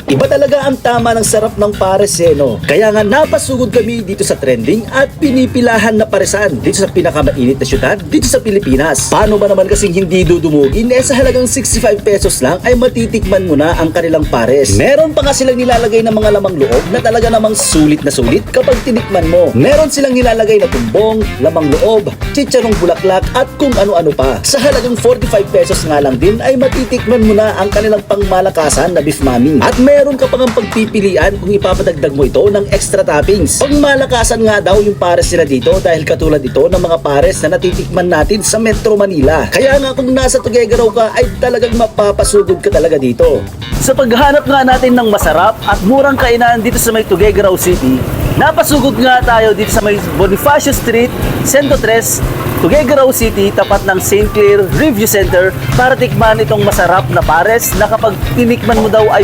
Iba talaga ang tama ng sarap ng pares no? Kaya nga napasugod kami dito sa trending at pinipilahan na paresan dito sa pinakamainit na syudad dito sa Pilipinas. Paano ba naman kasing hindi dudumugin sa halagang 65 pesos lang ay matitikman mo na ang kanilang pares. Meron pa nga silang nilalagay ng mga lamang loob na talaga namang sulit na sulit kapag tinikman mo. Meron silang nilalagay na tumbong, lamang loob, chicharong bulaklak at kung ano-ano pa. Sa halagang 45 pesos nga lang din ay matitikman mo na ang kanilang pangmalakasan na beef mami. At meron ka pang pagpipilian kung ipapadagdag mo ito ng extra toppings. Pangmalakasan nga daw yung pares nila dito dahil katulad ito ng mga pares na natitikman natin sa Metro Manila. Kaya nga kung nasa Tuguegarao ka ay talagang mapapasugod ka talaga dito. Sa paghahanap nga natin ng masarap at murang kainan dito sa may Tuguegarao City, napasugod nga tayo dito sa may Bonifacio Street, 103, Tuguegarao City, tapat ng St. Clair Review Center para tikman itong masarap na pares na kapag tinikman mo daw ay